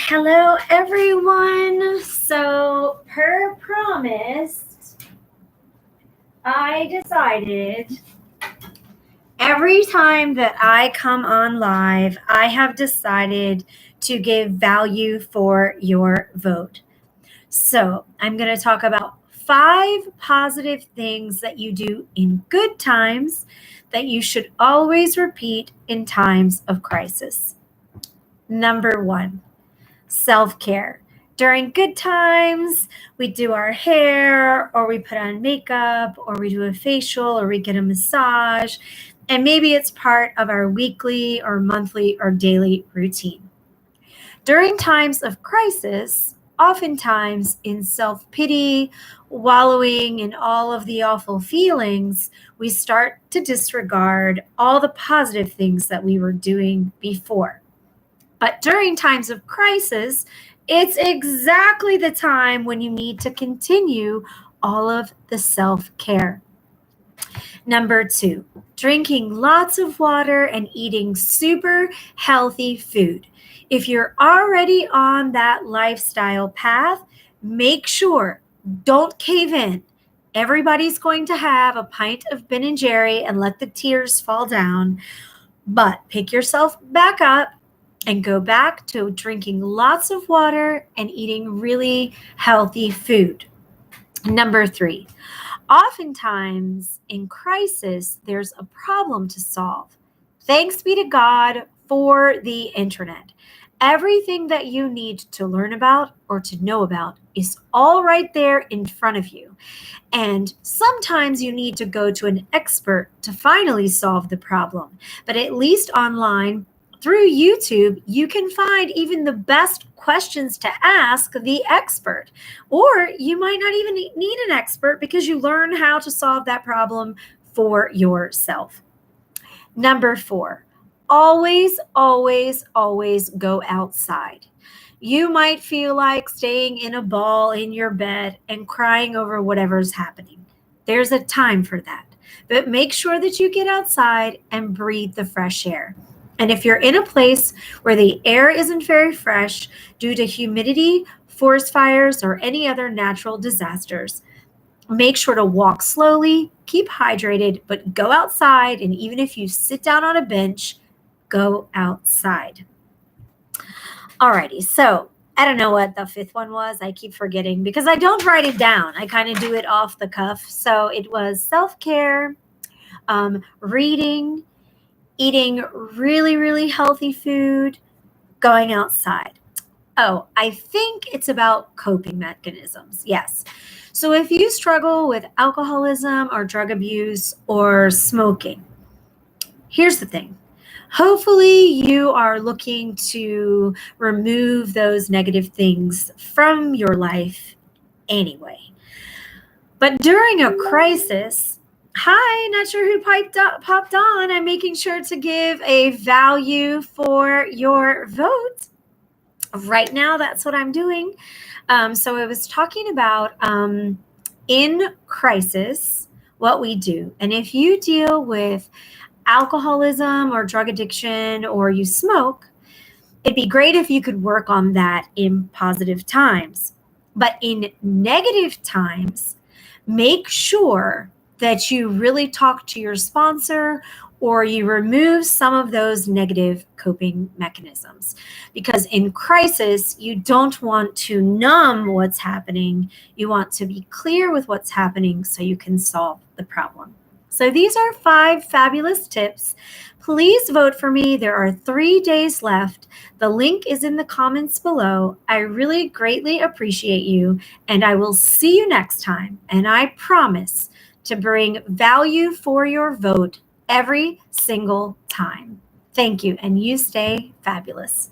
Hello, everyone. So, per promised, I decided every time that I come on live, I have decided to give value for your vote. So, I'm going to talk about 5 positive things that you do in good times that you should always repeat in times of crisis. Number 1. Self-care. During good times, we do our hair, or we put on makeup, or we do a facial, or we get a massage, and maybe it's part of our weekly or monthly or daily routine. During times of crisis, oftentimes in self-pity, wallowing in all of the awful feelings, we start to disregard all the positive things that we were doing before. But during times of crisis, it's exactly the time when you need to continue all of the self-care. Number 2, drinking lots of water and eating super healthy food. If you're already on that lifestyle path, make sure, don't cave in. Everybody's going to have a pint of Ben & Jerry and let the tears fall down, but pick yourself back up and go back to drinking lots of water and eating really healthy food. Number 3, oftentimes in crisis, there's a problem to solve. Thanks be to God for the internet. Everything that you need to learn about or to know about is all right there in front of you. And sometimes you need to go to an expert to finally solve the problem. But at least online, through YouTube, you can find even the best questions to ask the expert. Or you might not even need an expert because you learn how to solve that problem for yourself. Number 4, always, always, always go outside. You might feel like staying in a ball in your bed and crying over whatever's happening. There's a time for that. But make sure that you get outside and breathe the fresh air. And if you're in a place where the air isn't very fresh due to humidity, forest fires, or any other natural disasters, make sure to walk slowly, keep hydrated, but go outside. And even if you sit down on a bench, go outside. Alrighty, so I don't know what the 5th one was. I keep forgetting because I don't write it down. I kind of do it off the cuff. So it was self-care, reading, eating really, really healthy food, going outside. Oh, I think it's about coping mechanisms. Yes. So if you struggle with alcoholism or drug abuse or smoking, here's the thing. Hopefully you are looking to remove those negative things from your life anyway. But during a crisis, hi, not sure who popped on. I'm making sure to give a value for your vote. Right now, that's what I'm doing. So I was talking about in crisis, what we do. And if you deal with alcoholism or drug addiction or you smoke, it'd be great if you could work on that in positive times. But in negative times, make sure that you really talk to your sponsor or you remove some of those negative coping mechanisms. Because in crisis, you don't want to numb what's happening. You want to be clear with what's happening so you can solve the problem. So these are 5 fabulous tips. Please vote for me. There are 3 days left. The link is in the comments below. I really greatly appreciate you, and I will see you next time. And I promise to bring value for your vote every single time. Thank you, and you stay fabulous.